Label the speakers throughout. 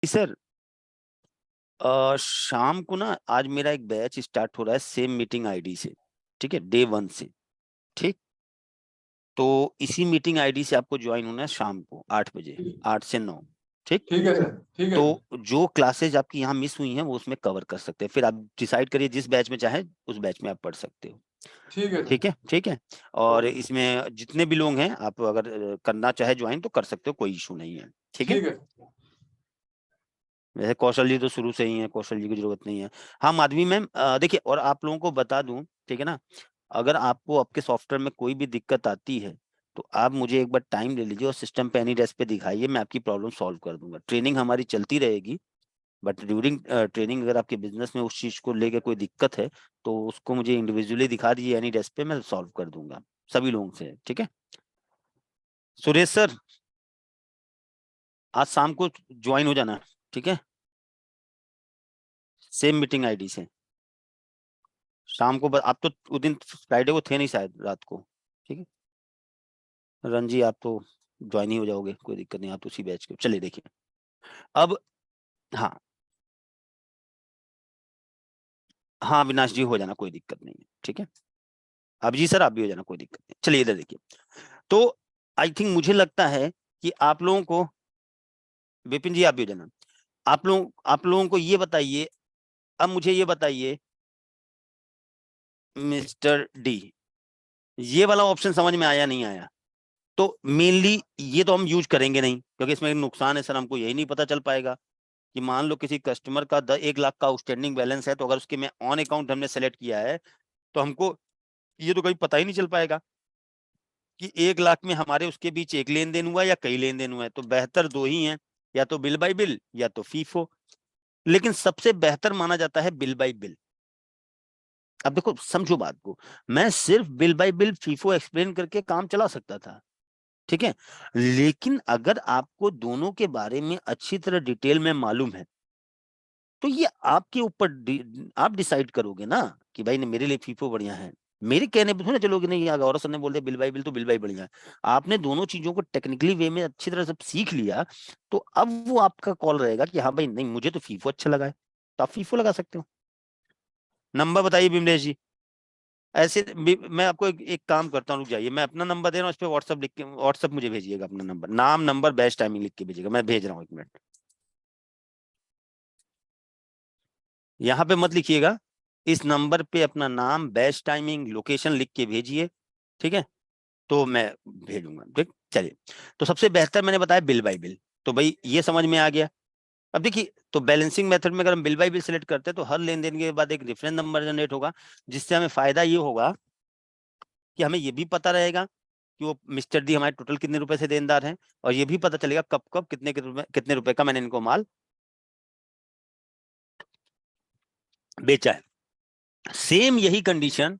Speaker 1: Sir शाम को ना आज मेरा एक बैच स्टार्ट हो रहा है सेम मीटिंग आईडी से, ठीक है, डे 1 से। ठीक, तो इसी मीटिंग आईडी से आपको ज्वाइन होना है शाम को 8 बजे, 8 से 9। ठीक,
Speaker 2: ठीक है सर, ठीक है।
Speaker 1: तो जो क्लासेज आपकी यहाँ मिस हुई हैं वो उसमें कवर कर सकते हैं, फिर आप डिसाइड करिए जिस बैच में चाहे उस बैच में आप पढ़ सकते हो।
Speaker 2: ठीक है
Speaker 1: ठीक
Speaker 2: सर।
Speaker 1: है, ठीक है। और
Speaker 2: ओके।
Speaker 1: इसमें जितने भी लोग हैं आप अगर करना चाहे ज्वाइन तो कर सकते हो, कोई इशू नहीं है। ठीक है,
Speaker 2: ठीक है।
Speaker 1: वैसे कौशल जी तो शुरू से ही है, कौशल जी की जरूरत नहीं है। हाँ माधवी मैम, देखिए और आप लोगों को बता दूं, ठीक है ना, अगर आपको आपके सॉफ्टवेयर में कोई भी दिक्कत आती है तो आप मुझे एक बार टाइम ले लीजिए और सिस्टम पे एनी डेस्क पे दिखाइए, मैं आपकी प्रॉब्लम सॉल्व कर दूंगा। ट्रेनिंग हमारी चलती रहेगी, बट ड्यूरिंग ट्रेनिंग अगर आपके बिजनेस में उस चीज को लेकर कोई दिक्कत है तो उसको मुझे इंडिविजुअली दिखा दीजिए एनी डेस्क पे, मैं सॉल्व कर दूंगा सभी लोगों से। ठीक है, सुरेश सर आज शाम को ज्वाइन हो जाना, ठीक है, सेम मीटिंग आईडी से शाम को। आप तो उस दिन फ्राइडे को थे नहीं शायद रात को। ठीक है, रणजी आप तो ज्वाइन ही हो जाओगे, कोई दिक्कत नहीं, आप तो उसी बैच के। चलिए देखिए अब, हाँ हाँ अविनाश जी हो जाना, कोई दिक्कत नहीं है। ठीक है, अब जी सर आप भी हो जाना, कोई दिक्कत नहीं। चलिए इधर देखिए, तो आई थिंक मुझे लगता है कि आप लोगों को, विपिन जी आप भी हो जाना। आप लोगों को ये बताइए, अब मुझे ये बताइए मिस्टर डी, ये वाला ऑप्शन समझ में आया नहीं आया? तो मेनली ये तो हम यूज करेंगे नहीं क्योंकि इसमें नुकसान है सर, हमको यही नहीं पता चल पाएगा कि मान लो किसी कस्टमर का 1 लाख का आउटस्टैंडिंग बैलेंस है, तो अगर उसके में ऑन अकाउंट हमने सेलेक्ट किया है तो हमको ये तो कहीं पता ही नहीं चल पाएगा कि 1 लाख में हमारे उसके बीच एक लेन देन हुआ या कई लेन देन हुआ है। तो बेहतर दो ही हैं, या तो बिल बाय बिल या तो फीफो, लेकिन सबसे बेहतर माना जाता है बिल बाय बिल। अब देखो समझो बात को, मैं सिर्फ bill bye bill FIFO explain करके काम चला सकता था, ठीक है, लेकिन अगर आपको दोनों के बारे में अच्छी तरह डिटेल में मालूम है तो ये आपके ऊपर आप डिसाइड करोगे ना कि भाई ने मेरे लिए फीफो बढ़िया है। मेरे कहने पे थोड़ा चलोगे नहीं, गौरव सर ने बोल दिया बिल बाई बिल तो बिल बाई बढ़िया है। आपने दोनों चीजों को टेक्निकली वे में अच्छी तरह सब सीख लिया, तो अब वो आपका कॉल रहेगा कि हाँ भाई नहीं मुझे तो फीफो अच्छा लगा है, तो आप फीफो लगा सकते हो। नंबर बताइए बिमलेश जी। ऐसे मैं आपको एक काम करता हूँ, रुक जाइए, मैं अपना नंबर दे रहा हूँ, इस पे व्हाट्सअप लिख के, व्हाट्सअप मुझे भेजिएगा अपना नंबर, नाम नंबर बेस्ट टाइमिंग लिख के भेजिएगा, मैं भेज रहा हूँ 1 मिनट। यहाँ पे मत लिखिएगा, इस नंबर पे अपना नाम बेस्ट टाइमिंग लोकेशन लिख के भेजिए, ठीक है, तो मैं भेजूंगा। ठीक, चलिए, तो सबसे बेहतर मैंने बताया बिल बाय बिल, तो भाई ये समझ में आ गया। अब देखिए, तो बैलेंसिंग मेथड में अगर हम बिल बाय बिल सेलेक्ट करते हैं तो हर लेन देन के बाद एक रेफरेंस नंबर जनरेट होगा, जिससे हमें फायदा ये होगा कि हमें ये भी पता रहेगा कि वो मिस्टर डी हमारे टोटल कितने रुपए से देनदार हैं, और ये भी पता चलेगा कब कब कितने रुपए का मैंने इनको माल बेचा है। सेम यही कंडीशन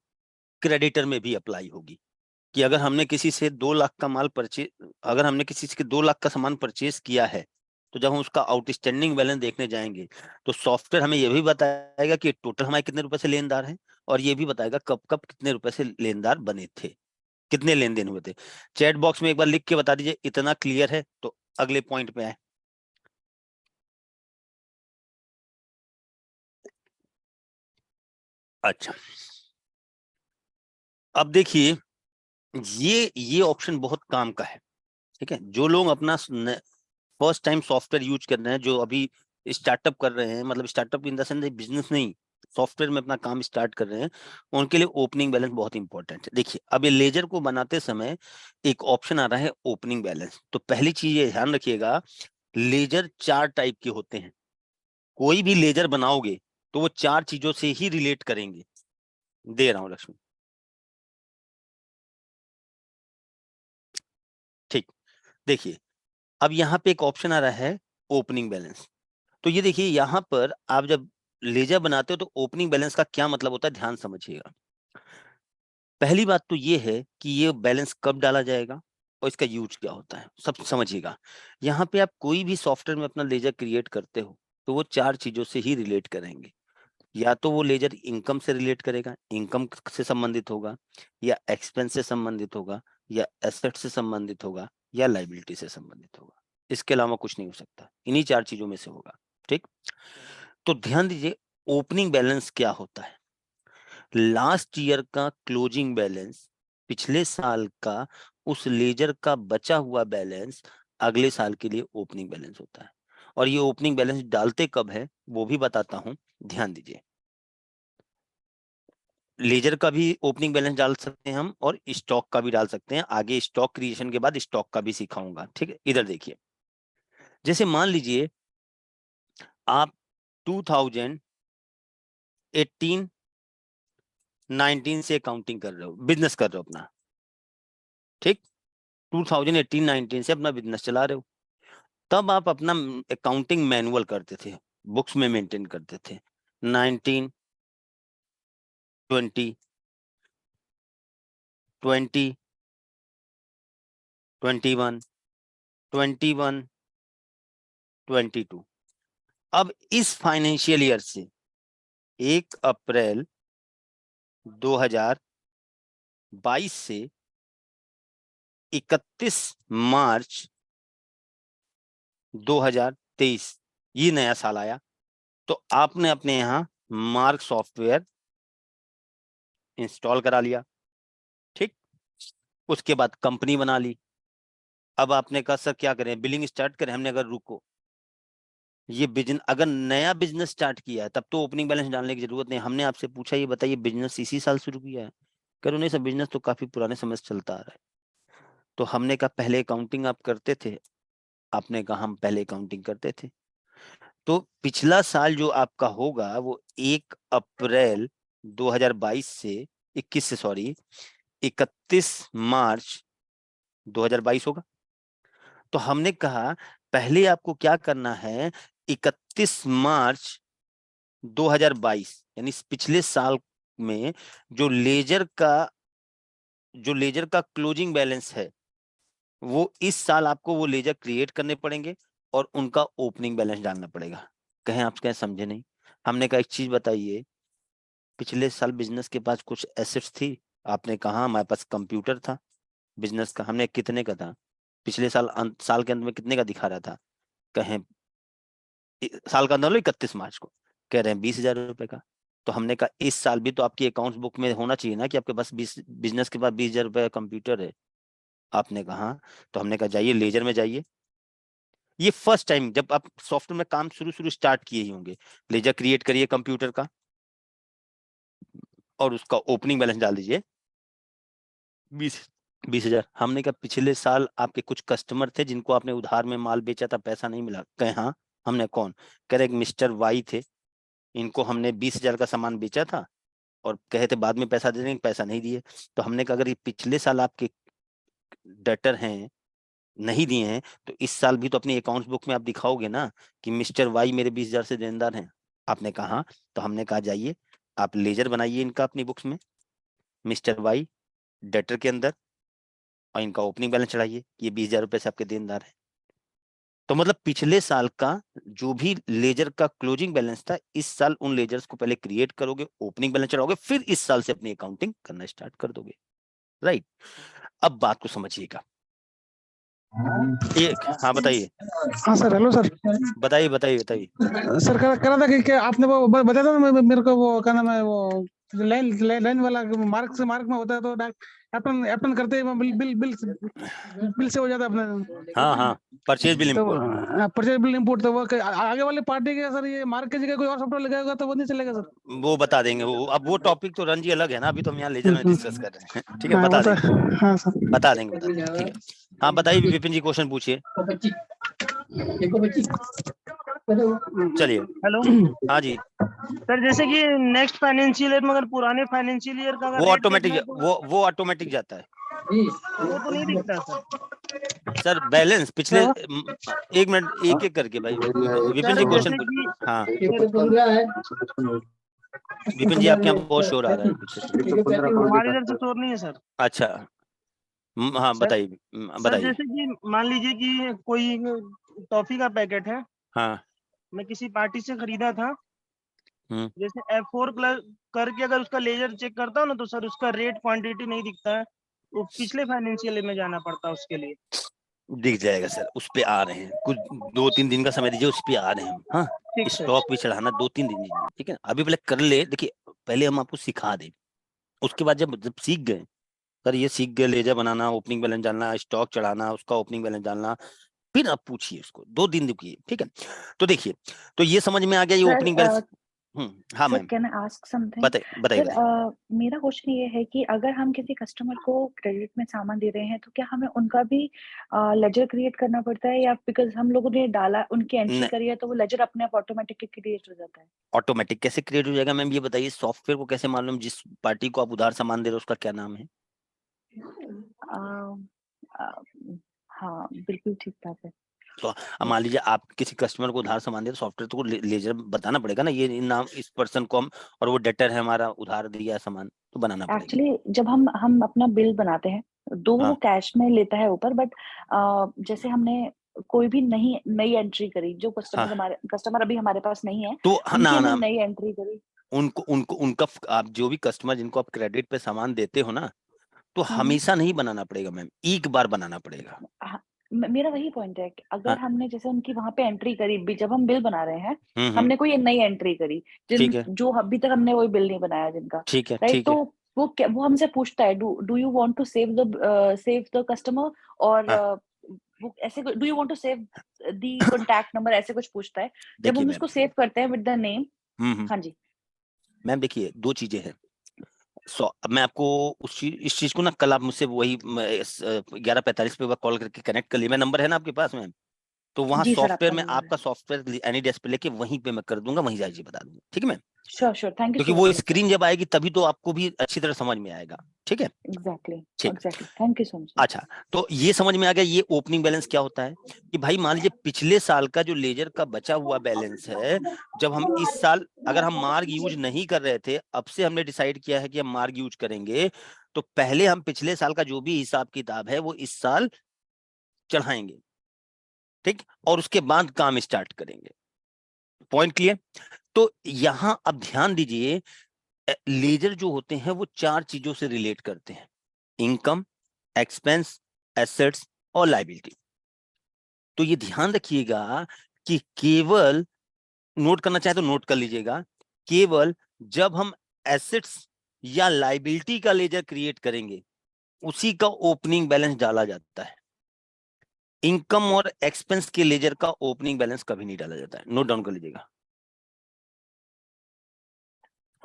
Speaker 1: क्रेडिटर में भी अप्लाई होगी कि अगर हमने किसी से 2 लाख का माल परचेज, अगर हमने किसी से 2 लाख का सामान परचेज किया है, तो जब हम उसका आउटस्टैंडिंग बैलेंस देखने जाएंगे तो सॉफ्टवेयर हमें यह भी बताएगा कि टोटल हमारे कितने रुपए से लेनदार हैं, और ये भी बताएगा कब कब कितने रुपए से लेनदार बने थे, कितने लेन देन हुए थे। चैट बॉक्स में एक बार लिख के बता दीजिए इतना क्लियर है, तो अगले पॉइंट पे आए। अच्छा, अब देखिए, ये ऑप्शन बहुत काम का है। ठीक है, जो लोग अपना फर्स्ट टाइम सॉफ्टवेयर यूज कर रहे हैं, जो अभी स्टार्टअप कर रहे हैं, मतलब startup in the sense business नहीं, सॉफ्टवेयर में अपना काम स्टार्ट कर रहे हैं, उनके लिए ओपनिंग बैलेंस बहुत इंपॉर्टेंट है। देखिए अब ये लेजर को बनाते समय एक ऑप्शन आ रहा है ओपनिंग बैलेंस, तो पहली चीज ये ध्यान रखिएगा, लेजर 4 टाइप के होते हैं। कोई भी लेजर बनाओगे तो वो 4 चीजों से ही रिलेट करेंगे। दे रहा हूं लक्ष्मी, ठीक, देखिए अब यहाँ पे एक ऑप्शन आ रहा है ओपनिंग बैलेंस। तो ये देखिए यहाँ पर आप जब लेजर बनाते हो तो ओपनिंग बैलेंस का क्या मतलब होता है, ध्यान समझिएगा। पहली बात तो ये है कि ये बैलेंस कब डाला जाएगा और इसका यूज क्या होता है, सब समझिएगा। यहाँ पे आप कोई भी सॉफ्टवेयर में अपना लेजर क्रिएट करते हो तो वो 4 चीजों से ही रिलेट करेंगे। या तो वो लेजर इनकम से रिलेट करेगा, इनकम से संबंधित होगा, या एक्सपेंस से संबंधित होगा, या एसेट से संबंधित होगा, या लाइबिलिटी से संबंधित होगा। इसके अलावा कुछ नहीं हो सकता, इन्हीं 4 चीजों में से होगा। ठीक, तो ध्यान दीजिए ओपनिंग बैलेंस क्या होता है। लास्ट ईयर का क्लोजिंग बैलेंस, पिछले साल का उस लेजर का बचा हुआ बैलेंस अगले साल के लिए ओपनिंग बैलेंस होता है। और ये ओपनिंग बैलेंस डालते कब है वो भी बताता हूं, ध्यान दीजिए। लेजर का भी ओपनिंग बैलेंस डाल सकते हैं हम, और स्टॉक का भी डाल सकते हैं। आगे स्टॉक क्रिएशन के बाद स्टॉक का भी सिखाऊंगा। ठीक है, इधर देखिए, जैसे मान लीजिए आप 2018 19 से अकाउंटिंग कर रहे हो, बिजनेस कर रहे हो अपना। ठीक, 2018-19 से अपना बिजनेस चला रहे हो, तब आप अपना अकाउंटिंग मैनुअल करते थे, बुक्स में मेंटेन करते थे। 19 20 20 21 21 22। अब इस फाइनेंशियल ईयर से 1 अप्रैल 2022 से 31 मार्च 2023 ये नया साल आया। तो आपने अपने यहाँ मार्क सॉफ्टवेयर इंस्टॉल करा लिया। ठीक, उसके बाद कंपनी बना ली। अब आपने कहा सर क्या करें, बिलिंग स्टार्ट करें? हमने अगर रुको, ये बिजनेस अगर नया बिजनेस स्टार्ट किया है तब तो ओपनिंग बैलेंस डालने की जरूरत नहीं। हमने आपसे पूछा ये बताइए बिजनेस इसी साल शुरू किया है? करो नहीं सर, बिजनेस तो काफी पुराने समय से चलता आ रहा है। तो हमने कहा पहले अकाउंटिंग आप करते थे? आपने कहा हम पहले अकाउंटिंग करते थे। तो पिछला साल जो आपका होगा वो 1 अप्रैल 2022 से 21 से सॉरी 31 मार्च 2022 होगा। तो हमने कहा पहले आपको क्या करना है, 31 मार्च 2022 यानी पिछले साल में जो लेजर का क्लोजिंग बैलेंस है वो इस साल आपको वो लेजर क्रिएट करने पड़ेंगे और उनका ओपनिंग बैलेंस डालना पड़ेगा। कहें आप कहें समझे नहीं? हमने कहा एक चीज बताइए, पिछले साल बिजनेस के पास कुछ एसेट्स थी? आपने कहा हमारे पास कंप्यूटर था बिजनेस का। हमने कितने का था पिछले साल, साल के अंत में कितने का दिखा रहा था? कहें साल का अंत मतलब 31 मार्च को, कह रहे हैं 20,000 रुपए का। तो हमने कहा इस साल भी तो आपकी अकाउंट्स बुक में होना चाहिए ना कि आपके पास 20 बिजनेस के पास 20,000 रुपए का कंप्यूटर है। आपने कहा हाँ। तो हमने कहा जाइए लेजर में जाइए। ये फर्स्ट टाइम जब आप सॉफ्टवेयर में काम शुरू शुरू स्टार्ट किए ही होंगे। लेजर क्रिएट करिए कंप्यूटर का और उसका ओपनिंग बैलेंस डाल दीजिए 20,000। हमने कहा पिछले साल आपके कुछ कस्टमर थे जिनको आपने उधार में माल बेचा था, पैसा नहीं मिला? कहे हाँ। हमने कौन? कह रहे एक मिस्टर वाई थे, इनको हमने 20,000 का सामान बेचा था और कहे थे बाद में पैसा दे देंगे, पैसा नहीं दिए। तो हमने कहा अगर ये पिछले साल आपके डेटर हैं, नहीं दिए हैं, तो इस साल भी तो अपनी अकाउंट्स बुक में आप दिखाओगे ना कि मिस्टर वाई मेरे 20,000 से देनदार हैं। आपने कहा हाँ। तो हमने कहा जाइए आप लेजर बनाइए इनका अपनी बुक्स में, मिस्टर वाई डेटर के अंदर, और इनका ओपनिंग बैलेंस चढ़ाइए, ये 20,000 रुपए से आपके देनदार है। तो मतलब पिछले साल का जो भी लेजर का क्लोजिंग बैलेंस था, इस साल उन लेजर्स को पहले क्रिएट करोगे, ओपनिंग बैलेंस चढ़ाओगे, फिर इस साल से अपनी अकाउंटिंग करना स्टार्ट कर दोगे। राइट, अब बात को समझिएगा। एक हाँ बताइए।
Speaker 2: हाँ सर, हेलो सर।
Speaker 1: बताइए बताइए बताइए।
Speaker 2: सर कह रहा था कि आपने वो बताया था ना मेरे को, वो क्या नाम है, वो लाइन वाला मार्क में होता है तो अपन अपन करते हैं, बिल से हो जाता है अपने।
Speaker 1: हाँ हाँ, परचेज बिल
Speaker 2: तो
Speaker 1: इंपोर्ट।
Speaker 2: परचेज बिल इंपोर्ट, तो वो आगे वाले पार्टी के सर ये मार्क की जगह कोई और सॉफ्टवेयर लगाएगा तो वो नहीं चलेगा सर?
Speaker 1: वो बता देंगे वो, अब वो टॉपिक तो रंजी अलग है ना, अभी तो हम यहाँ लेजर में डिस्कस कर रहे हैं। ठीक है,
Speaker 2: हाँ वो
Speaker 1: बता
Speaker 2: तो,
Speaker 1: देंगे
Speaker 2: हाँ सर।
Speaker 1: बता देंगे। ठीक है, हाँ बताइए विपिन जी, क्वेश्चन पूछिए। चलिए,
Speaker 2: हेलो
Speaker 1: हाँ जी।
Speaker 2: सर, जैसे कि नेक्स्ट फाइनेंशियल ईयर में अगर पुराने फाइनेंशियल ईयर का अगर
Speaker 1: वो
Speaker 2: रेट देखना
Speaker 1: ऑटोमेटिक
Speaker 2: है तो
Speaker 1: वो ऑटोमेटिक जाता है
Speaker 2: वो तो नहीं दिखता सर।
Speaker 1: सर। बैलेंस पिछले
Speaker 2: क्या?
Speaker 1: 1 मिनट, एक एक करके भाई। विपिन जी
Speaker 2: सर
Speaker 1: क्वेश्चन
Speaker 2: जैसे
Speaker 1: पूछ।
Speaker 2: कि
Speaker 1: हाँ
Speaker 2: सर,
Speaker 1: विपिन जी, आपके यहाँ बहुत शोर आ रहा है पीछे से।
Speaker 2: हमारे इधर से शोर नहीं है सर।
Speaker 1: अच्छा, हाँ
Speaker 2: सर
Speaker 1: बताइए
Speaker 2: सर
Speaker 1: बताइए।
Speaker 2: जैसे कि मान लीजिए कि कोई टॉफी का पैकेट है,
Speaker 1: हाँ।
Speaker 2: मैं किसी पार्टी से खरीदा था।
Speaker 1: हम्म।
Speaker 2: जैसे F4 करके अगर उसका लेजर चेक करता हूँ ना, तो सर उसका रेट क्वांटिटी नहीं दिखता है। वो पिछले फाइनेंशियल ईयर में जाना पड़ता है उसके लिए।
Speaker 1: दिख जाएगा सर, उस पे आ रहे हैं, कुछ 2-3 दिन का समय दीजिए, उस पे आ रहे हैं हम। हाँ,
Speaker 2: ठीक सर।
Speaker 1: स्टॉक भी चढ़ाना 2-3 दिन दीजिए, ठीक है। अभी पहले कर ले, देखिए पहले हम आपको सिखा दें, उसके बाद जब जब सीख गए सर, ये सीख गए लेजर बनाना, ओपनिंग बैलेंस डालना, स्टॉक चढ़ाना, उसका ओपनिंग बैलेंस डालना, फिर आप पूछिए उसको, 2 दिन रुकिए, ठीक है। तो देखिए, तो ये समझ में आ गया ये ओपनिंग बैलेंस। हाँ
Speaker 3: sir
Speaker 1: ma'am,
Speaker 3: can I ask something?
Speaker 1: बताइए बताइए
Speaker 3: सर
Speaker 1: बताइए।
Speaker 3: मेरा क्वेश्चन ये है कि अगर हम किसी कस्टमर को क्रेडिट में सामान दे रहे हैं तो क्या हमें उनका भी लेजर क्रिएट करना पड़ता है, या बिकॉज हम लोगों ने डाला उनकी एंट्री
Speaker 1: नहीं,
Speaker 3: करी है तो वो लेजर अपने आप ऑटोमेटिकली क्रिएट हो जाता है?
Speaker 1: ऑटोमेटिक कैसे क्रिएट हो जाएगा मैम, ये बताइए। सॉफ्टवेयर को कैसे मालूम जिस पार्टी को आप उधार सामान दे रहे हो उसका क्या नाम है?
Speaker 3: अ, अ, हाँ बिल्कुल ठीक बात है।
Speaker 1: तो अब मान लीजिए आप किसी कस्टमर को उधार सामान दे, सॉफ्टवेयर तो लेजर बताना पड़ेगा ना, ये नाम इस पर्सन को हम, और वो डेटर है हमारा, उधार दिया है सामान, तो बनाना पड़ेगा।
Speaker 3: एक्चुअली जब हम अपना बिल बनाते हैं दो वो
Speaker 1: हाँ
Speaker 3: कैश में लेता है ऊपर, बट जैसे हमने कोई भी नई एंट्री करी, जो
Speaker 1: हाँ,
Speaker 3: कस्टमर अभी हमारे पास नहीं है,
Speaker 1: तो हाँ,
Speaker 3: उनकी
Speaker 1: ना
Speaker 3: हमने
Speaker 1: ना,
Speaker 3: नई एंट्री करी।
Speaker 1: उनको उनको उनका आप जो भी कस्टमर जिनको आप क्रेडिट पे सामान देते हो ना, तो
Speaker 3: हम्म।
Speaker 1: हमेशा नहीं बनाना पड़ेगा मैम, एक बार बनाना पड़ेगा।
Speaker 3: हाँ, मेरा वही पॉइंट है कि
Speaker 1: हाँ,
Speaker 3: अगर हमने जैसे उनकी वहां पे एंट्री करी, जब हम बिल बना रहे हैं,
Speaker 1: हम्म,
Speaker 3: हमने कोई नई एंट्री करी,
Speaker 1: ठीक है
Speaker 3: जो अभी तक हमने कोई बिल नहीं बनाया जिनका,
Speaker 1: ठीक है
Speaker 3: राइट?
Speaker 1: ठीक
Speaker 3: तो
Speaker 1: है।
Speaker 3: वो हमसे पूछता है, do you want to save the customer, और
Speaker 1: हाँ,
Speaker 3: वो ऐसे do you want to save the contact number, ऐसे कुछ पूछता है। जब
Speaker 1: देखिए
Speaker 3: हम
Speaker 1: मैम,
Speaker 3: उसको सेव करते हैं विद द नेम।
Speaker 1: हम्म,
Speaker 3: हाँ जी।
Speaker 1: मैम देखिए, 2 चीजें हैं। अब मैं आपको इस चीज को ना, कल आप मुझसे वही 11:45 पे कॉल करके कनेक्ट कर लिया, मैं नंबर है ना आपके पास मैम, तो वहाँ
Speaker 3: जी सर,
Speaker 1: सॉफ्टवेयर
Speaker 3: आपका
Speaker 1: में
Speaker 3: नंबर है।
Speaker 1: आपका सॉफ्टवेयर एनी डेस्क पे लेके वहीं पे मैं कर दूंगा, वहीं जाइए बता दूंगा, ठीक है ma'am.
Speaker 3: Sure sure, thank you
Speaker 1: क्योंकि
Speaker 3: सो
Speaker 1: वो
Speaker 3: मच सर।
Speaker 1: स्क्रीन जब आएगी तभी तो आपको भी अच्छी तरह समझ में आएगा, ठीक है।
Speaker 3: एग्जैक्टली।
Speaker 1: ठीक।
Speaker 3: Exactly, thank you so much sir.
Speaker 1: अच्छा, तो ये समझ में आ गया ये ओपनिंग बैलेंस क्या होता है, कि भाई मान लीजिए पिछले साल का जो लेजर का बचा हुआ बैलेंस है, जब हम इस साल अगर हम मार्ग यूज नहीं कर रहे थे, अब से हमने डिसाइड किया है कि हम मार्ग यूज करेंगे, तो पहले हम पिछले साल का जो भी हिसाब किताब है वो इस साल चढ़ाएंगे, ठीक, और उसके बाद काम स्टार्ट करेंगे। Point clear? तो यहां अब ध्यान दीजिए, लेजर जो होते हैं वो 4 चीजों से रिलेट करते हैं: इनकम, एक्सपेंस, एसेट्स और लाइबिलिटी। तो ये ध्यान रखिएगा कि केवल, नोट करना चाहे तो नोट कर लीजिएगा, केवल जब हम एसेट्स या लाइबिलिटी का लेजर क्रिएट करेंगे उसी का ओपनिंग बैलेंस डाला जाता है। इनकम और एक्सपेंस के लेजर का ओपनिंग बैलेंस कभी नहीं डाला जाता है, नोट डाउन कर लीजिएगा।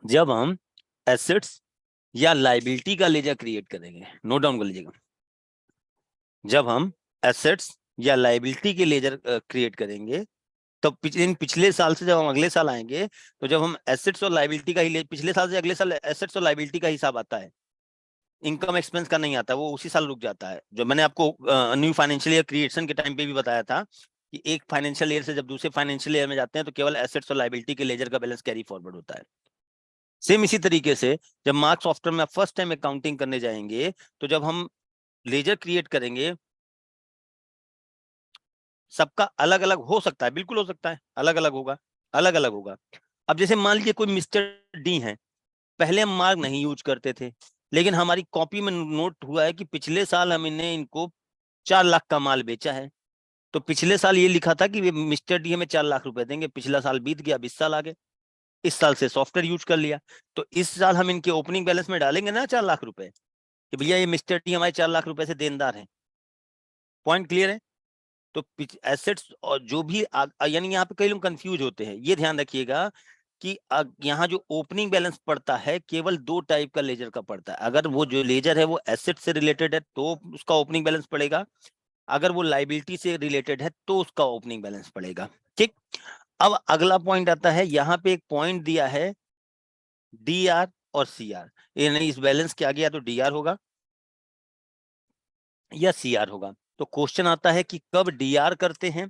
Speaker 1: जब हम एसेट्स या लाइबिलिटी का लेजर क्रिएट करेंगे, नोट डाउन कर लीजिएगा, जब हम एसेट्स या लाइबिलिटी के लेजर क्रिएट करेंगे, तो पिछले साल से जब हम अगले साल आएंगे, तो जब हम एसेट्स और लाइबिलिटी का ही, पिछले साल से अगले साल एसेट्स और लाइबिलिटी का हिसाब आता है, इनकम एक्सपेंस का नहीं आता, वो उसी साल रुक जाता है। जो मैंने आपको न्यू फाइनेंशियल ईयर क्रिएशन के टाइम पे भी बताया था कि एक फाइनेंशियल ईयर से जब दूसरे फाइनेंशियल ईयर में जाते हैं तो केवल एसेट्स और लाइबिलिटी के लेजर का बैलेंस कैरी फॉरवर्ड होता है। सेम इसी तरीके से जब मार्क्स सॉफ्टवेयर में फर्स्ट टाइम अकाउंटिंग करने जाएंगे, तो जब हम लेजर क्रिएट करेंगे, सबका अलग अलग हो सकता है, बिल्कुल हो सकता है अलग अलग होगा, अलग अलग होगा। अब जैसे मान लीजिए कोई मिस्टर डी है, पहले हम मार्क नहीं यूज करते थे, लेकिन हमारी कॉपी में नोट हुआ है कि पिछले साल हमने इनको 4 लाख का माल बेचा है, तो पिछले साल ये लिखा था कि मिस्टर डी हमें 4 लाख रुपए देंगे, पिछला साल बीत गया, 20 साल आ गए, इस साल से सॉफ्टवेयर यूज कर लिया, तो इस साल हम इनके ओपनिंग बैलेंस में डालेंगे ना 4 लाख रुपए, कि भैया ये मिस्टर टी हमारे 4 लाख रुपए से देनदार है। पॉइंट क्लियर है? तो एसेट्स और जो भी यानी यहाँ पे कई लोग कंफ्यूज होते हैं, ये ध्यान रखिएगा कि यहाँ जो ओपनिंग बैलेंस पड़ता है केवल 2 टाइप का लेजर का पड़ता है। अगर वो जो लेजर है वो एसेट से रिलेटेड है तो उसका ओपनिंग बैलेंस पड़ेगा, अगर वो लाइबिलिटी से रिलेटेड है तो उसका ओपनिंग बैलेंस पड़ेगा, ठीक। अब अगला पॉइंट आता है, यहाँ पे एक पॉइंट दिया है डी आर और सी आर, यानी इस बैलेंस के आगे या तो डी आर होगा या सी आर होगा। तो क्वेश्चन आता है कि कब डी आर करते हैं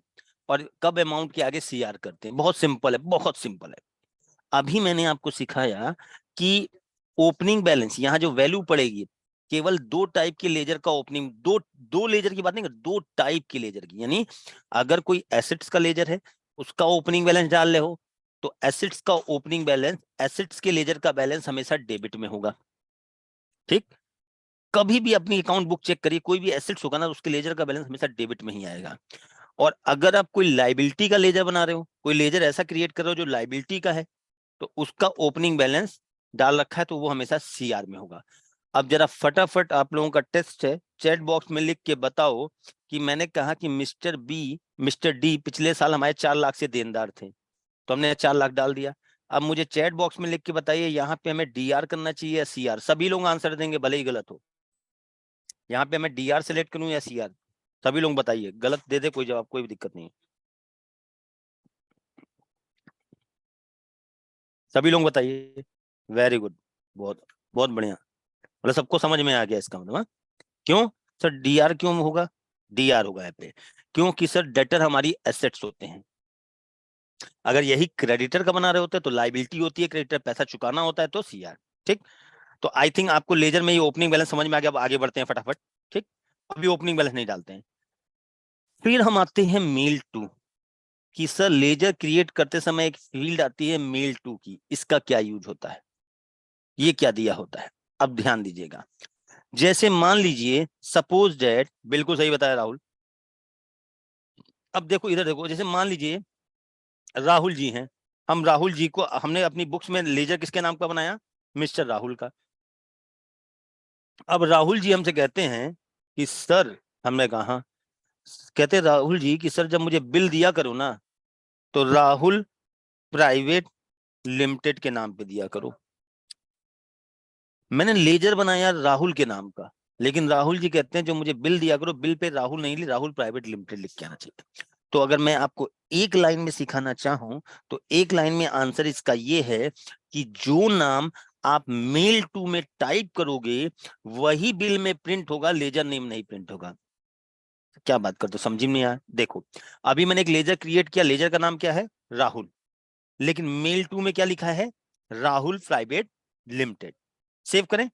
Speaker 1: और कब अमाउंट के आगे सी आर करते हैं। बहुत सिंपल है, बहुत सिंपल है। अभी मैंने आपको सिखाया कि ओपनिंग बैलेंस यहाँ जो वैल्यू पड़ेगी, केवल 2 टाइप के लेजर का ओपनिंग, दो दो लेजर की बात नहीं कर, 2 टाइप के लेजर की, यानी अगर कोई एसेट्स का लेजर है उसका ओपनिंग बैलेंस डाल रहे हो, तो एसेट्स का ओपनिंग बैलेंस, एसेट्स के लेजर का बैलेंस हमेशा डेबिट में होगा, ठीक। कभी भी अपनी अकाउंट बुक चेक करिए, कोई भी एसेट्स होगा ना उसके लेजर का बैलेंस हमेशा डेबिट में ही आएगा। और अगर आप कोई लाइबिलिटी का लेजर बना रहे हो, कोई लेजर ऐसा क्रिएट कर रहे हो जो लाइबिलिटी का है, तो उसका ओपनिंग बैलेंस डाल रखा है तो वो हमेशा सीआर में होगा। अब जरा फटाफट आप लोगों का टेस्ट है, चैट बॉक्स में लिख के बताओ कि मैंने कहा कि मिस्टर डी पिछले साल हमारे 4 लाख से देनदार थे, तो हमने 4 लाख डाल दिया। अब मुझे चैट बॉक्स में लिख के बताइए यहाँ पे हमें डीआर करना चाहिए या सीआर। सभी लोग आंसर देंगे भले ही गलत हो। यहाँ पे मैं डीआर सेलेक्ट करूं या सीआर, सभी लोग बताइए। गलत दे दे कोई जवाब, कोई भी दिक्कत नहीं है। सभी लोग बताइए। वेरी गुड, बहुत बहुत बढ़िया, मतलब सबको समझ में आ गया इसका मतलब। हाँ? क्यों सर डीआर क्यों होगा? डीआर होगा यहाँ पे क्योंकि सर डेटर हमारी एसेट्स होते हैं। अगर यही क्रेडिटर का बना रहे होते तो लाइबिलिटी होती है, क्रेडिटर पैसा चुकाना होता है तो सीआर। ठीक, तो आई थिंक आपको लेजर में ये ओपनिंग बैलेंस समझ में आ गया। अब आगे बढ़ते हैं फटाफट। ठीक, अभी ओपनिंग बैलेंस नहीं डालते हैं। फिर हम आते हैं मेल टू कि सर लेजर क्रिएट करते समय एक फील्ड आती है मेल टू की, इसका क्या यूज होता है, ये क्या दिया होता है। अब ध्यान दीजिएगा, जैसे मान लीजिए सपोज दैट, बिल्कुल सही बताया राहुल। अब देखो इधर देखो, जैसे मान लीजिए राहुल जी हैं, हम राहुल जी को हमने अपनी बुक्स में लेजर किसके नाम का बनाया? मिस्टर राहुल का। अब राहुल जी हमसे कहते हैं कि सर, हमने कहा हाँ। कहते राहुल जी कि सर जब मुझे बिल दिया करो ना तो राहुल प्राइवेट लिमिटेड के नाम पे दिया करो। मैंने लेजर बनाया राहुल के नाम का, लेकिन राहुल जी कहते हैं जो मुझे बिल दिया करो बिल पे राहुल नहीं, राहुल प्राइवेट लिमिटेड लिख के आना चाहिए। तो अगर मैं आपको एक लाइन में सिखाना चाहूं तो एक लाइन में आंसर इसका ये है कि जो नाम आप मेल टू में टाइप करोगे वही बिल में प्रिंट होगा, लेजर नेम नहीं प्रिंट होगा। क्या बात करते हो, समझी नहीं यार? देखो अभी मैंने एक लेजर क्रिएट किया, लेजर का नाम क्या है? राहुल, लेकिन मेल टू में क्या लिखा है? Rahul private limited. सेव करें,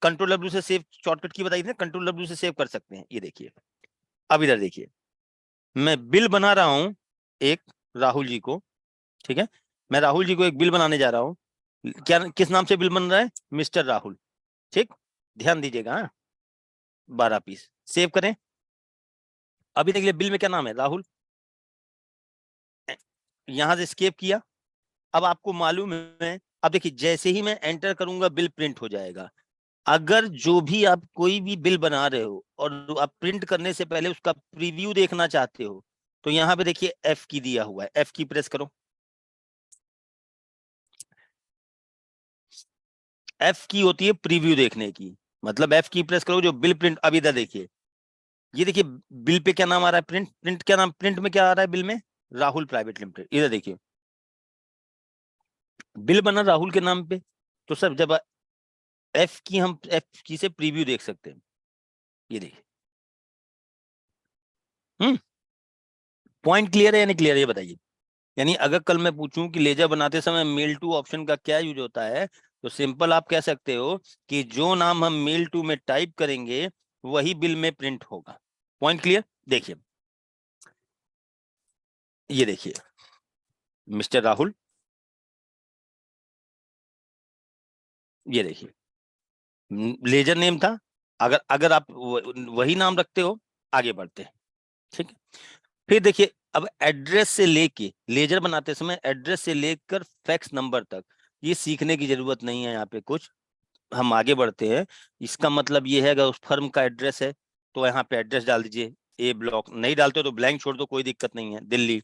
Speaker 1: कंट्रोल डब्ल्यू से सेव शॉर्टकट की बताई थी ना, कंट्रोल डब्ल्यू से सेव कर सकते हैं। ये देखिए, अब इधर देखिए, मैं बिल बना रहा हूं एक राहुल जी को। ठीक है, मैं राहुल जी को एक बिल बनाने जा रहा हूं। क्या किस नाम से बिल बन रहा है? मिस्टर राहुल। ठीक, ध्यान दीजिएगा। हाँ, 12 पीस। सेव करें, अभी देखिए बिल में क्या नाम है? राहुल। यहां से स्केप किया। अब आपको मालूम है, अब देखिए जैसे ही मैं एंटर करूंगा बिल प्रिंट हो जाएगा। अगर जो भी आप कोई भी बिल बना रहे हो और आप प्रिंट करने से पहले उसका प्रीव्यू देखना चाहते हो तो यहाँ पे देखिए एफ की दिया हुआ है, एफ की प्रेस करो। एफ की होती है प्रीव्यू देखने की, मतलब एफ की प्रेस करो जो बिल प्रिंट। अब इधर देखिए, ये देखिए बिल पे क्या नाम आ रहा है? प्रिंट, प्रिंट क्या नाम, प्रिंट में क्या आ रहा है बिल में? Rahul private limited. इधर देखिए बिल बना राहुल के नाम पे, तो सर जब एफ की, हम एफ की से प्रीव्यू देख सकते हैं। ये देखिए, पॉइंट क्लियर है या नहीं क्लियर है ये बताइए। यानी अगर कल मैं पूछूं कि लेजर बनाते समय मेल टू ऑप्शन का क्या यूज होता है, तो सिंपल आप कह सकते हो कि जो नाम हम मेल टू में टाइप करेंगे वही बिल में प्रिंट होगा। Point clear? देखिए, ये देखिए मिस्टर राहुल, ये देखिए लेजर नेम था। अगर अगर आप वही नाम रखते हो, आगे बढ़ते हैं। ठीक है, फिर देखिए अब एड्रेस से लेके, लेजर बनाते समय एड्रेस से लेकर फैक्स नंबर तक, ये सीखने की जरूरत नहीं है यहाँ पे कुछ। हम आगे बढ़ते हैं। इसका मतलब ये है अगर उस फर्म का एड्रेस है तो यहाँ पे एड्रेस डाल दीजिए। ए ब्लॉक नहीं डालते हो तो ब्लैंक छोड़ दो, कोई दिक्कत नहीं है। दिल्ली,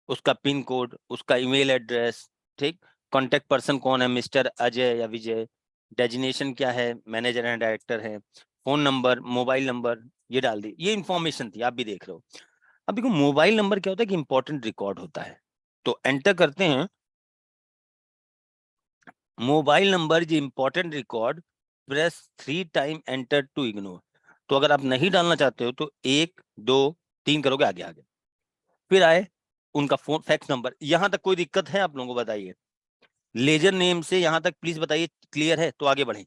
Speaker 1: उसका पिन कोड, उसका ईमेल एड्रेस। ठीक, कांटेक्ट पर्सन कौन है, मिस्टर अजय या विजय, डेजिनेशन क्या है, मैनेजर है डायरेक्टर है, फोन नंबर, मोबाइल नंबर, ये डाल दी। ये इंफॉर्मेशन थी, आप भी देख रहे हो। अब देखो मोबाइल नंबर क्या होता है कि इंपॉर्टेंट रिकॉर्ड होता है, तो एंटर करते हैं। Mobile number is important record, press 3 time enter to ignore. तो अगर आप नहीं डालना चाहते हो तो 1 2 3 करोगे, आगे आगे। फिर आए उनका फोन फैक्स नंबर। यहां तक कोई दिक्कत है आप लोगों को बताइए? लेजर नेम से यहां तक प्लीज बताइए, क्लियर है? तो आगे बढ़े।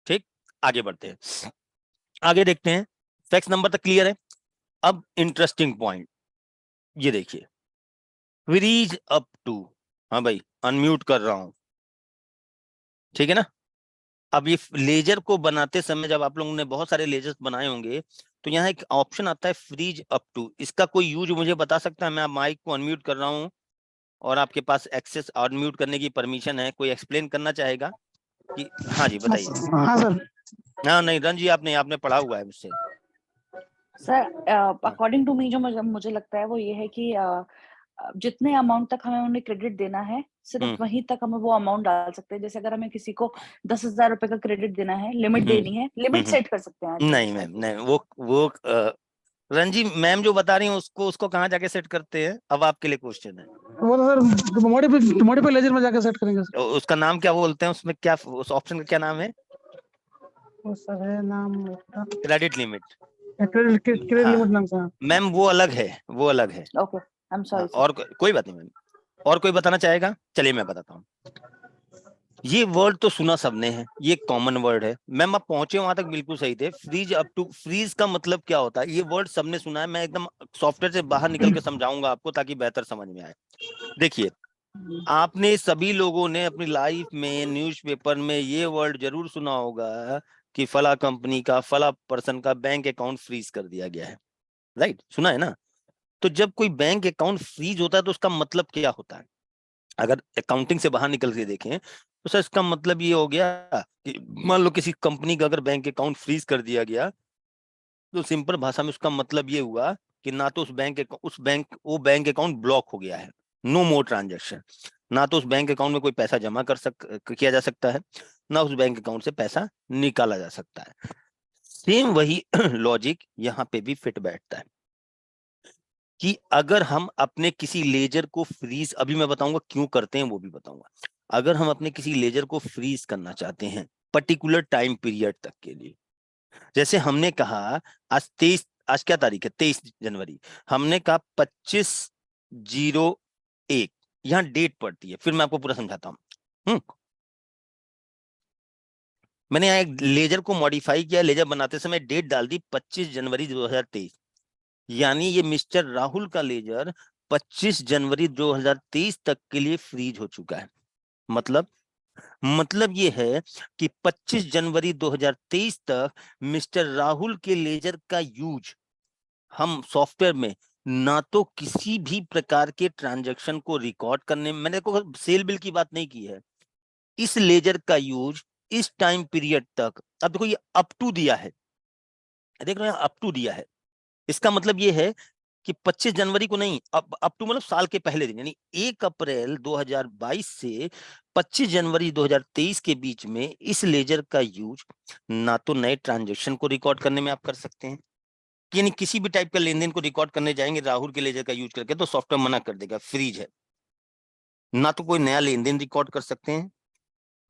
Speaker 1: ठीक, आगे बढ़ते हैं। आगे देखते हैं, फैक्ट नंबर तक क्लियर है। अब इंटरेस्टिंग पॉइंट ये देखिए, फ्रीज अप टू, हाँ भाई अनम्यूट कर रहा हूं, ठीक है ना। अब ये लेजर को बनाते समय जब आप लोगों ने बहुत सारे लेजर्स बनाए होंगे तो यहाँ एक ऑप्शन आता है फ्रीज अप टू, इसका कोई यूज मुझे बता सकता है? मैं माइक को अनम्यूट कर रहा हूँ और आपके पास एक्सेस अनम्यूट करने की परमिशन है, कोई एक्सप्लेन करना चाहेगा कि? हाँ जी बताइए।
Speaker 2: हाँ सर।
Speaker 1: हाँ नहीं रन जी, आपने आपने पढ़ा हुआ है मुझसे।
Speaker 3: सर अकॉर्डिंग टू मी जो मुझे मुझे लगता है वो ये है कि जितने अमाउंट तक हमें उन्हें क्रेडिट देना है सिर्फ वहीं तक हमें वो अमाउंट डाल सकते हैं। जैसे अगर हमें किसी को 10,000 रुपए का क्रेडिट देना है, लिमिट देनी है, लिमिट सेट कर सकते हैं।
Speaker 1: नहीं मैम नहीं, वो रणजी मैम जो बता रही हैं उसको कहाँ जाके सेट करते हैं? अब आपके लिए क्वेश्चन है।
Speaker 2: वो तो सर मॉडिफाई लेजर में जाकर सेट करेंगे सर।
Speaker 1: उसका नाम क्या बोलते हैं, उसमें क्या, उस ऑप्शन का क्या नाम है?
Speaker 2: वो सर है नाम
Speaker 1: क्रेडिट लिमिट।
Speaker 2: क्रेडिट
Speaker 1: हाँ
Speaker 2: लिमिट नाम से।
Speaker 1: मैम वो अलग है, वो अलग है।
Speaker 3: ओके, आई एम
Speaker 1: हाँ,
Speaker 3: सॉरी सर।
Speaker 1: और कोई बात नहीं मैम। और कोई बताना चाहेगा? चलिए मैं बताता हूँ। ये वर्ड तो सुना सबने है, ये कॉमन वर्ड है मैम, आप पहुंचे वहां तक बिल्कुल सही थे। फ्रीज अप टू, फ्रीज का मतलब क्या होता है? ये वर्ड सबने सुना है, मैं एकदम सॉफ्टवेयर से बाहर निकल के समझाऊंगा आपको ताकि बेहतर समझ में आए। देखिए, आपने सभी लोगों ने अपनी लाइफ में न्यूज़पेपर में ये वर्ड जरूर सुना होगा कि फला कंपनी का, फला पर्सन का बैंक अकाउंट फ्रीज कर दिया गया है, राइट? सुना है ना। तो जब कोई बैंक अकाउंट फ्रीज होता है तो उसका मतलब क्या होता है? अगर अकाउंटिंग से बाहर निकल के देखें तो सर इसका मतलब ये हो गया कि मान लो किसी कंपनी का अगर बैंक अकाउंट फ्रीज कर दिया गया तो सिंपल भाषा में उसका मतलब ये हुआ कि ना तो वो बैंक अकाउंट ब्लॉक हो गया है, नो मोर ट्रांजेक्शन, ना तो उस बैंक अकाउंट में कोई पैसा जमा किया जा सकता है, ना उस बैंक अकाउंट से पैसा निकाला जा सकता है। सेम वही लॉजिक यहाँ पे भी फिट बैठता है कि अगर हम अपने किसी लेजर को फ्रीज, अभी मैं बताऊंगा क्यों करते हैं वो भी बताऊंगा, अगर हम अपने किसी लेजर को फ्रीज करना चाहते हैं पर्टिकुलर टाइम पीरियड तक के लिए, जैसे हमने कहा आज क्या तारीख है? 23 जनवरी। हमने कहा 25/01, यहाँ डेट पड़ती है, फिर मैं आपको पूरा समझाता हूँ। मैंने यहाँ एक लेजर को मॉडिफाई किया, लेजर बनाते समय डेट डाल दी 25 जनवरी 2023, यानी ये मिस्टर राहुल का लेजर 25 जनवरी 2023 तक के लिए फ्रीज हो चुका है। मतलब ये है कि 25 जनवरी 2023 तक मिस्टर राहुल के लेजर का यूज हम सॉफ्टवेयर में ना तो किसी भी प्रकार के ट्रांजैक्शन को रिकॉर्ड करने में, मैंने को सेल बिल की बात नहीं की है, इस लेजर का यूज इस टाइम पीरियड तक, अब देखो ये अप टू दिया है, देख रहे हैं अप टू दिया है, इसका मतलब ये है कि 25 जनवरी को नहीं, अप टू मतलब साल के पहले दिन, यानी 1 अप्रैल 2022 से 25 जनवरी 2023 के बीच में इस लेजर का यूज ना तो नए ट्रांजैक्शन को रिकॉर्ड करने में आप कर सकते हैं, यानी किसी भी टाइप का लेन देन को रिकॉर्ड करने जाएंगे राहुल के लेजर का यूज करके तो सॉफ्टवेयर मना कर देगा, फ्रीज है, ना तो कोई नया लेन देन रिकॉर्ड कर सकते हैं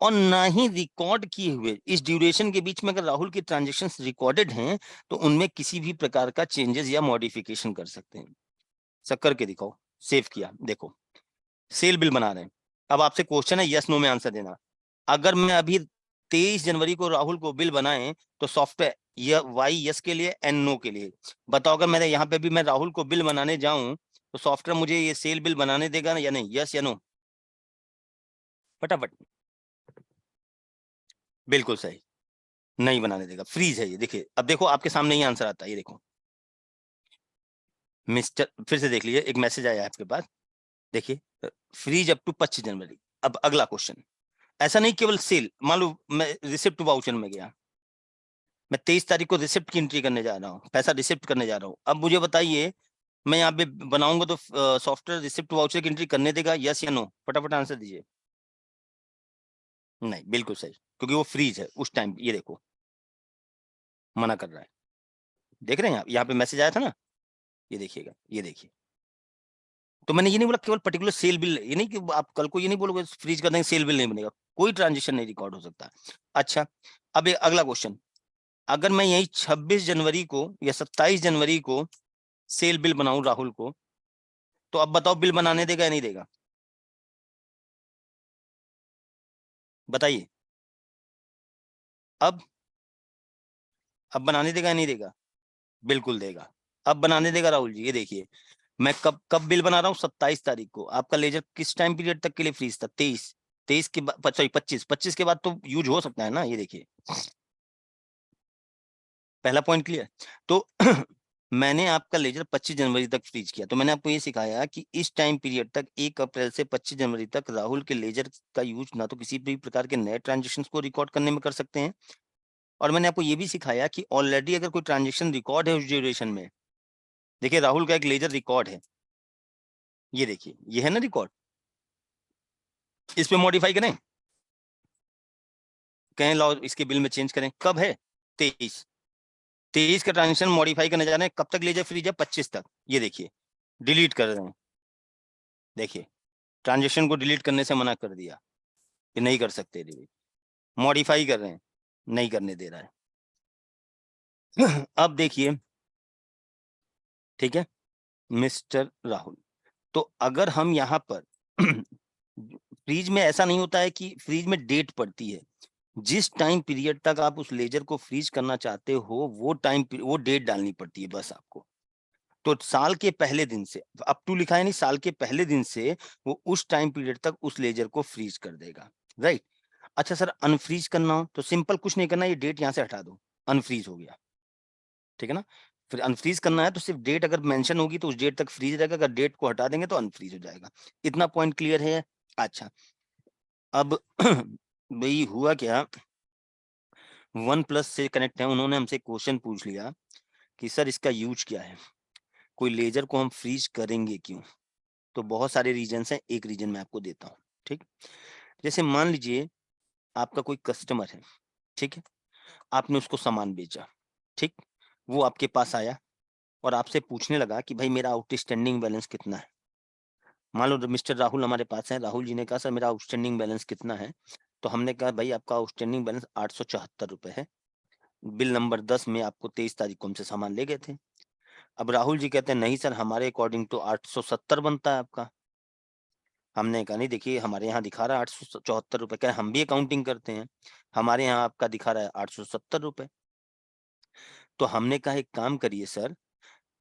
Speaker 1: और ना ही रिकॉर्ड किए हुए इस ड्यूरेशन के बीच में अगर राहुल की ट्रांजेक्शन्स रिकॉर्डेड हैं तो उनमें किसी भी प्रकार का चेंजेस या मॉडिफिकेशन कर सकते हैं। सब करके दिखाओ, सेव किया, देखो सेल बिल बना रहे हैं। अब आपसे क्वेश्चन है यस नो में आंसर देना। अगर मैं अभी 23 जनवरी को राहुल को बिल बनाए तो सॉफ्टवेयर वाई यस के लिए एन नो के लिए, बताओ अगर मैंने यहाँ पे भी मैं राहुल को बिल बनाने जाऊं तो सॉफ्टवेयर मुझे ये सेल बिल बनाने देगा या नहीं? यस या नो? फटाफट। बिल्कुल सही, नहीं बनाने देगा, फ्रीज है ये। देखिए अब देखो आपके सामने ही आंसर आता है, ये देखो मिस्टर, फिर से देख लीजिए एक मैसेज आया है आपके पास, देखिए फ्रीज अप टू 25 जनवरी। अब अगला क्वेश्चन, ऐसा नहीं केवल सेल, मान लो मैं रिसिप्ट वाउचर में गया, मैं 23 तारीख को रिसिप्ट की एंट्री करने जा रहा हूँ, पैसा रिसिप्ट करने जा रहा हूँ, अब मुझे बताइए मैं यहाँ पे बनाऊंगा तो सॉफ्टवेयर रिसिप्ट वाउचर की एंट्री करने देगा यस या नो? फटाफट आंसर दीजिए। नहीं, बिल्कुल सही, क्योंकि वो फ्रीज है उस टाइम, ये देखो मना कर रहा है, देख रहे हैं आप यहाँ पे मैसेज आया था ना, ये देखिएगा, ये देखिए। तो मैंने ये नहीं बोला केवल पर्टिकुलर सेल बिल, ये नहीं कि आप कल को ये नहीं बोलोगे फ्रीज कर देंगे सेल बिल नहीं बनेगा, कोई ट्रांजेक्शन नहीं रिकॉर्ड हो सकता। अच्छा, अब अगला क्वेश्चन, अगर मैं यही 26 जनवरी को या 27 जनवरी को सेल बिल बनाऊं राहुल को, तो अब बताओ बिल बनाने देगा या नहीं देगा? बताइए। अब अब बनाने देगा या नहीं देगा? बिल्कुल देगा। अब बनाने देगा राहुल जी। ये देखिए मैं कब कब बिल बना रहा हूँ, 27 तारीख को। आपका लेजर किस टाइम पीरियड तक के लिए फ्रीज था? 23 के बाद, सॉरी 25 के बाद तो यूज हो सकता है ना। ये देखिए पहला पॉइंट क्लियर। तो मैंने आपका लेजर 25 जनवरी तक फ्रीज किया। तो मैंने आपको ये सिखाया कि इस टाइम पीरियड तक 1 अप्रैल से 25 जनवरी तक राहुल के लेजर का यूज ना तो किसी भी प्रकार के नए ट्रांजेक्शन्स को रिकॉर्ड करने में कर सकते हैं, और मैंने आपको ये भी सिखाया कि ऑलरेडी अगर कोई ट्रांजेक्शन रिकॉर्ड है उस ड्यूरेशन में, देखिए राहुल का एक लेजर रिकॉर्ड है, ये देखिए ये है ना रिकॉर्ड, इस पे मॉडिफाई करें, कहें लो इसके बिल में चेंज करें। कब है? 23 का ट्रांजेक्शन मॉडिफाई करने जा रहे हैं। कब तक लेजर फ्रीज है? 25 तक। ये देखिए डिलीट कर रहे हैं, देखिए ट्रांजेक्शन को डिलीट करने से मना कर दिया कि नहीं कर सकते डिलीट। मॉडिफाई कर रहे हैं, नहीं करने दे रहा है। अब देखिए ठीक है मिस्टर राहुल, तो अगर हम यहाँ पर फ्रीज में ऐसा नहीं होता है कि फ्रीज में डेट पड़ती है। जिस टाइम पीरियड तक आप उस लेजर को फ्रीज करना चाहते हो वो डेट डालनी पड़ती है बस आपको। तो साल के पहले दिन से, अप टू लिखा है नहीं, साल के पहले दिन से वो उस टाइम पीरियड तक उस लेजर को फ्रीज कर देगा, राइट। अच्छा सर अनफ्रीज करना हो तो सिंपल कुछ नहीं करना, ये डेट यहाँ से हटा दो, अनफ्रीज हो गया, ठीक है ना। फिर अनफ्रीज करना है तो सिर्फ डेट अगर मेंशन होगी तो उस डेट तक फ्रीज रहेगा, अगर डेट को हटा देंगे तो अनफ्रीज हो जाएगा। इतना पॉइंट क्लियर है? अच्छा अब भाई हुआ क्या, OnePlus से कनेक्ट है, उन्होंने हमसे क्वेश्चन पूछ लिया कि सर इसका यूज क्या है, कोई लेजर को हम फ्रीज करेंगे क्यों? तो बहुत सारे रीजंस हैं, एक रीजन मैं आपको देता हूँ, ठीक। जैसे मान लीजिए आपका कोई कस्टमर है, ठीक है, आपने उसको सामान बेचा, ठीक, वो आपके पास आया और आपसे पूछने लगा कि भाई मेरा आउटस्टैंडिंग बैलेंस कितना है। मान लो मिस्टर राहुल हमारे पास है, राहुल जी ने कहा सर मेरा आउटस्टैंडिंग बैलेंस कितना है। तो हमने कहा भाई आपका आउटस्टैंडिंग बैलेंस 874 रुपए है, बिल नंबर 10 में आपको 23 तारीख को हमसे सामान ले गए थे। अब राहुल जी कहते हैं नहीं सर हमारे अकॉर्डिंग तो 870 बनता है आपका। हमने कहा नहीं देखिए हमारे यहाँ दिखा रहा है 874 रुपए, क्या हम भी अकाउंटिंग करते हैं, हमारे यहाँ आपका दिखा रहा है 870 रुपए। तो हमने कहा एक काम करिए सर,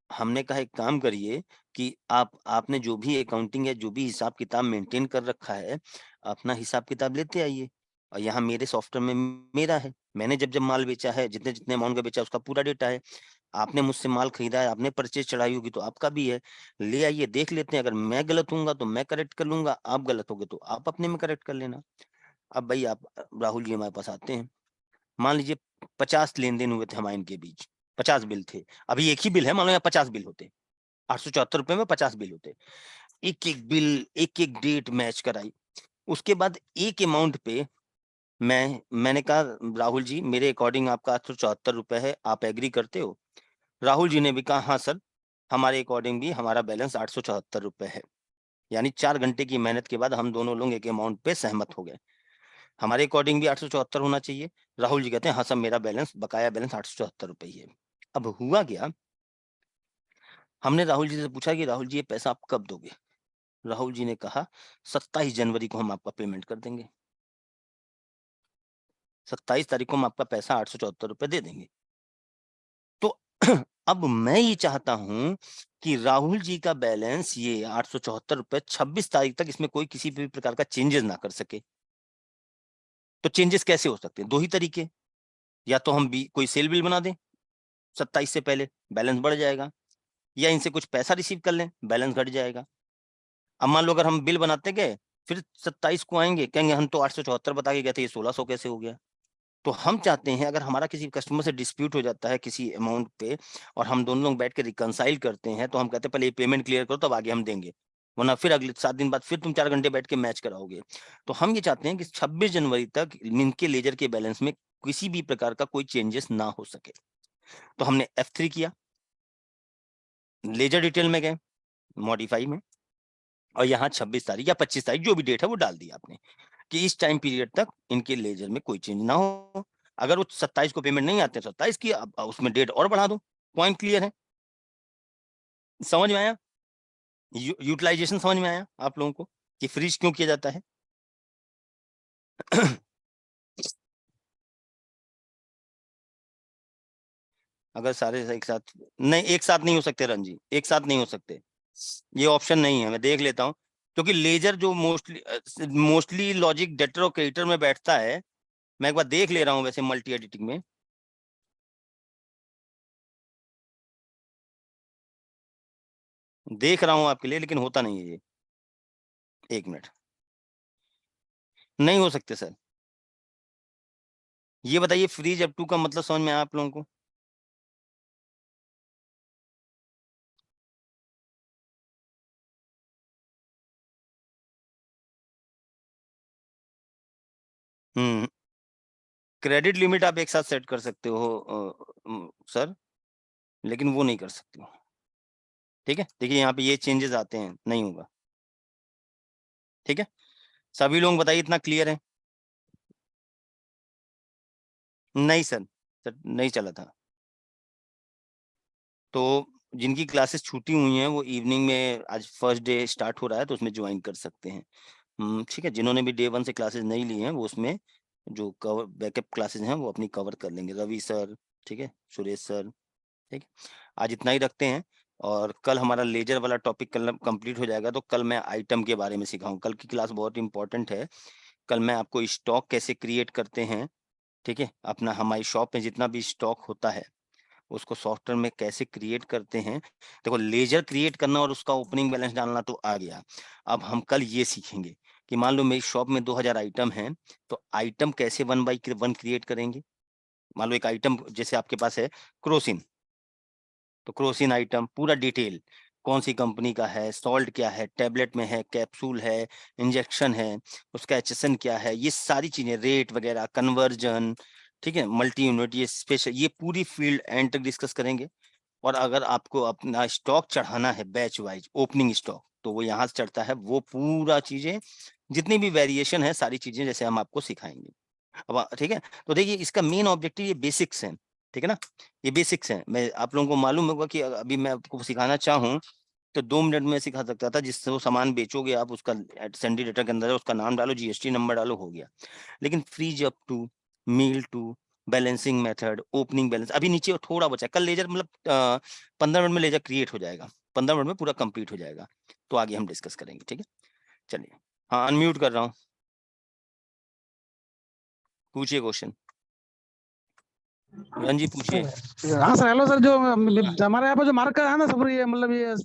Speaker 1: हमने कहा एक काम करिए कि आपने जो भी अकाउंटिंग या जो भी हिसाब किताब मेंटेन कर रखा है, अपना हिसाब किताब लेते आइए। और यहाँ मेरे सॉफ्टवेयर में मेरा है, मैंने जब जब माल बेचा है, जितने जितने अमाउंट का बेचा उसका पूरा डेटा है। आपने मुझसे माल खरीदा है, आपने परचेज चढ़ाई होगी तो आपका भी है, ले आइए देख लेते हैं। अगर मैं गलत हूँगा तो मैं करेक्ट कर लूंगा, आप गलत होगे तो आप अपने में करेक्ट कर लेना। अब भाई आप राहुल जी हमारे पास आते हैं, मान लीजिए 50 लेन देन हुए थे हमारे इनके बीच, 50 बिल थे। अभी एक ही बिल है, मान लो यहाँ 50 बिल होते, 874 रुपए में 50 बिल होते, एक एक बिल एक एक डेट मैच कराई। उसके बाद एक अमाउंट पे मैंने कहा राहुल जी मेरे अकॉर्डिंग आपका 874 रुपए है, आप एग्री करते हो? राहुल जी ने भी कहा हाँ सर हमारे अकॉर्डिंग भी हमारा बैलेंस 874 रुपए है। यानी 4 घंटे की मेहनत के बाद हम दोनों लोग एक अमाउंट पे सहमत हो गए, हमारे अकॉर्डिंग भी 874 होना चाहिए। राहुल जी कहते हैं हाँ सर मेरा बैलेंस बकाया बैलेंस 874 रुपए ही है। अब हुआ क्या, हमने राहुल जी से पूछा कि राहुल जी ये पैसा आप कब दोगे? राहुल जी ने कहा 27 जनवरी को हम आपका पेमेंट कर देंगे, 27 तारीख को हम आपका पैसा 874 रुपए दे देंगे। तो अब मैं ये चाहता हूं कि राहुल जी का बैलेंस ये 874 रुपए 26 तारीख तक इसमें कोई किसी भी प्रकार का चेंजेस ना कर सके। तो चेंजेस कैसे हो सकते हैं? दो ही तरीके, या तो हम भी कोई सेल बिल बना दें 27 से पहले, बैलेंस बढ़ जाएगा, या इनसे कुछ पैसा रिसीव कर लें, बैलेंस घट जाएगा। अब मान लो अगर हम बिल बनाते गए फिर 27 को आएंगे कहेंगे हम तो 874 बता के गए थे, ये 1600 कैसे हो गया? तो हम चाहते हैं अगर हमारा किसी कस्टमर से डिस्प्यूट हो जाता है किसी अमाउंट पे और हम दोनों लोग बैठ के रिकंसाइल करते हैं, तो हम कहते हैं पहले ये पेमेंट क्लियर करो तब आगे हम देंगे, वरना फिर अगले 7 दिन बाद फिर तुम 4 घंटे बैठ के मैच कराओगे। तो हम ये चाहते हैं कि 26 जनवरी तक इनके लेजर के बैलेंस में किसी भी प्रकार का कोई चेंजेस ना हो सके। तो हमने F3 किया, लेजर डिटेल में गए, मॉडिफाई में, और यहाँ 26 तारीख या 25 तारीख जो भी डेट है वो डाल दी आपने कि इस टाइम पीरियड तक इनके लेजर में कोई चेंज ना हो। अगर वो 27 को पेमेंट नहीं आते 27 की, अब उसमें डेट और बढ़ा दो। पॉइंट क्लियर है? समझ में आया? यूटिलाइजेशन समझ में आया आप लोगों को कि फ्रीज क्यों किया जाता है? अगर सारे एक साथ नहीं, एक साथ नहीं हो सकते रणजी, एक साथ नहीं हो सकते, ये ऑप्शन नहीं है। मैं देख लेता हूँ, क्योंकि लेजर जो मोस्टली लॉजिक डेटर और क्रेडिटर में बैठता है। मैं एक बार देख ले रहा हूँ वैसे मल्टी एडिटिंग में। देख रहा हूँ आपके लिए, लेकिन होता नहीं है ये। एक मिनट, नहीं हो सकते सर। ये बताइए फ्रीज अप टू का मतलब समझ में आया आप लोगों को? क्रेडिट लिमिट आप एक साथ सेट कर सकते हो सर, लेकिन वो नहीं कर सकते हो। ठीक है, देखिए यहाँ पे ये चेंजेस आते हैं, नहीं होगा। ठीक है, सभी लोग बताइए इतना क्लियर है? नहीं सर, नहीं चला था। तो जिनकी क्लासेस छूटी हुई हैं वो इवनिंग में, आज फर्स्ट डे स्टार्ट हो रहा है तो उसमें ज्वाइन कर सकते हैं। ठीक है, जिन्होंने भी डे 1 से क्लासेस नहीं ली हैं वो उसमें जो कवर बैकअप क्लासेस हैं वो अपनी कवर कर लेंगे। रवि सर, ठीक है, सुरेश सर, ठीक है। आज इतना ही रखते हैं, और कल हमारा लेजर वाला टॉपिक कल कंप्लीट हो जाएगा, तो कल मैं आइटम के बारे में सिखाऊं। कल की क्लास बहुत इंपॉर्टेंट है। कल मैं आपको स्टॉक कैसे क्रिएट करते हैं, ठीक है, अपना हमारी शॉप में जितना भी स्टॉक होता है उसको सॉफ्टवेयर में कैसे क्रिएट करते हैं। देखो, लेजर क्रिएट करना और उसका ओपनिंग बैलेंस डालना तो आ गया। अब हम कल ये सीखेंगे कि मान लो मेरी शॉप में 2000 आइटम हैं, तो आइटम कैसे 1 बाई 1 क्रिएट करेंगे। मान लो एक आइटम जैसे आपके पास है क्रोसिन, तो क्रोसिन आइटम पूरा डिटेल, कौन सी कंपनी का है, सॉल्ट क्या है, टैबलेट में है, कैप्सूल है, इंजेक्शन है, उसका एचएसएन क्या है, ये सारी चीजें, रेट वगैरह, कन्वर्जन, ठीक है, मल्टी यूनिट, ये स्पेशल, ये पूरी फील्ड एंड तक डिस्कस करेंगे। और अगर आपको अपना स्टॉक चढ़ाना है बैच वाइज ओपनिंग स्टॉक, तो वो यहाँ से चढ़ता है, वो पूरा चीजें जितनी भी वेरिएशन है सारी चीजें जैसे हम आपको सिखाएंगे। अब ठीक है, तो देखिए इसका मेन ऑब्जेक्टिव ये बेसिक्स है, ठीक है ना, ये बेसिक्स है। मैं आप लोगों को मालूम होगा कि अभी मैं आपको सिखाना चाहूँ तो 2 मिनट में सिखा सकता था। जिससे वो सामान बेचोगे आप, उसका सेंडी डेटा के अंदर है, उसका नाम डालो, जीएसटी नंबर डालो, हो गया। लेकिन freeze up to, meal to, balancing method, opening balance, अभी नीचे थोड़ा बचा है। कल लेजर मतलब 15 मिनट में लेजर क्रिएट हो जाएगा, 15 मिनट में पूरा कंप्लीट हो जाएगा, तो आगे हम डिस्कस करेंगे। ठीक है, चलिए, हाँ अनम्यूट कर रहा हूँ, पूछिए क्वेश्चन। रणजी पूछिए।
Speaker 2: हाँ सर, हेलो सर, जो हमारे यहाँ पे जो मार्क है ना सब, ये मतलब ये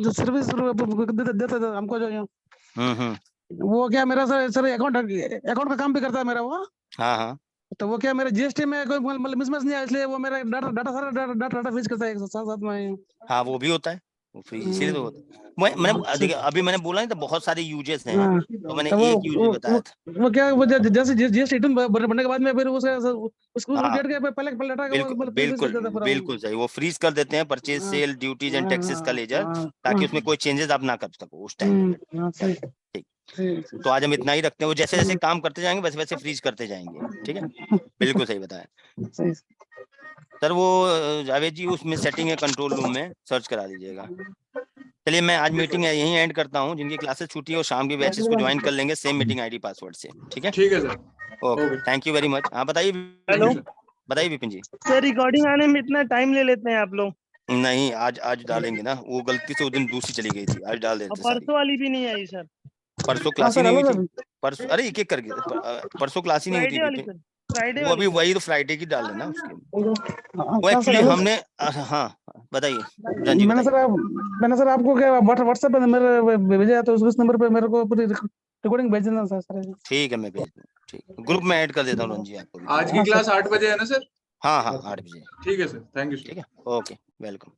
Speaker 2: जो सर्विस देते थे हमको जो वो क्या मेरा सर अकाउंट का काम भी करता है मेरा वो।
Speaker 1: हाँ हाँ
Speaker 2: तो वो क्या मेरे जीएसटी में कोई मतलब मिसमैच नहीं आया, इसलिए वो मेरा डाटा डाटा सारा डाटा फीस करता है साथ साथ में।
Speaker 1: हाँ, वो भी होता है, वो फ्री इसीलिए तो होता है। मैंने देखिए अभी मैंने बोला नहीं तो बहुत सारे यूजेस हैं,
Speaker 2: हाँ,
Speaker 1: तो मैंने
Speaker 2: तो
Speaker 1: एक यूज बताया था।
Speaker 2: वो क्या वो जैसे जीएसटी रिटर्न भरने के बाद में फिर उसको
Speaker 1: हाँ,
Speaker 2: डेट के पहले पहले डाटा का
Speaker 1: बिल्कुल
Speaker 2: मतलब फ्रीज कर
Speaker 1: बिल्कुल
Speaker 2: देता है पूरा।
Speaker 1: बिल्कुल सही, वो फ्रीज कर देते हैं परचेज,
Speaker 2: हाँ,
Speaker 1: सेल, ड्यूटीज एंड टैक्सेस का लेजर,
Speaker 2: हाँ,
Speaker 1: ताकि
Speaker 2: हाँ,
Speaker 1: उसमें कोई चेंजेस आप ना कर सको उस टाइम पे।
Speaker 2: हाँ, सही
Speaker 1: ठीक,
Speaker 2: सही
Speaker 1: तो आज हम इतना ही रखते हैं। वो जैसे जैसे काम करते जाएंगे वैसे वैसे फ्रीज करते जाएंगे। ठीक है, बिल्कुल सही बताया
Speaker 2: सही।
Speaker 1: सर। वो जावेद जी उसमें सेटिंग है, कंट्रोल रूम में सर्च करा लीजिएगा। चलिए, मैं आज मीटिंग यहीं एंड करता हूँ। जिनकी क्लासेस छूटी है वो शाम के बैचेस को ज्वाइन कर लेंगे सेम मीटिंग आईडी पासवर्ड से। ठीक है,
Speaker 4: ठीक है sir,
Speaker 1: okay,
Speaker 4: okay,
Speaker 1: thank you very much. हाँ बताइए
Speaker 4: thank you
Speaker 1: Vipin ji,
Speaker 4: sir.
Speaker 1: बताइए विपिन जी।
Speaker 5: सर रिकॉर्डिंग आने में इतना टाइम ले लेते हैं आप लोग?
Speaker 1: नहीं, आज डालेंगे ना, वो गलती से उस दिन दूसरी चली गई थी, आज डाल
Speaker 5: और
Speaker 1: देते सारी।
Speaker 5: परसों वाली भी नहीं आई सर?
Speaker 1: परसों
Speaker 2: हाँ
Speaker 1: क्लास ही
Speaker 2: सर,
Speaker 1: नहीं
Speaker 2: हेलो
Speaker 1: हुई थी।
Speaker 2: सर।
Speaker 1: परसों, अरे एक एक करके परसों क्लास ही नहीं हुई थी
Speaker 5: फ्राइडे वाली
Speaker 1: विपिन।
Speaker 5: सर, फ्राइडे
Speaker 1: वो
Speaker 5: वाली
Speaker 1: अभी
Speaker 5: सर।
Speaker 1: वही तो फ्राइडे की डाल लेना उसके। वो
Speaker 2: हाँ सर,
Speaker 1: एक्चुअली
Speaker 2: हेलो
Speaker 1: हमने हाँ बताइए रंजी,
Speaker 2: मैंने
Speaker 1: बताइए।
Speaker 2: सर मैंने सर आपको क्या व्हाट्सएप पे मेरे भेजा है, तो उस नंबर पे मेरे को पूरी रिकॉर्डिंग भेज देना सर।
Speaker 1: ठीक है, मैं भेज दूँ। ठीक, ग्रुप में ऐड कर देता हूँ रंजी आपको भी। ठीक
Speaker 4: आज
Speaker 1: है,
Speaker 4: की
Speaker 2: हाँ सर।
Speaker 4: क्लास 8 बजे है ना सर?
Speaker 1: हाँ हाँ 8 बजे।
Speaker 4: ठीक है सर, थैंक यू सर।
Speaker 1: ठीक है, ओके, वेलकम।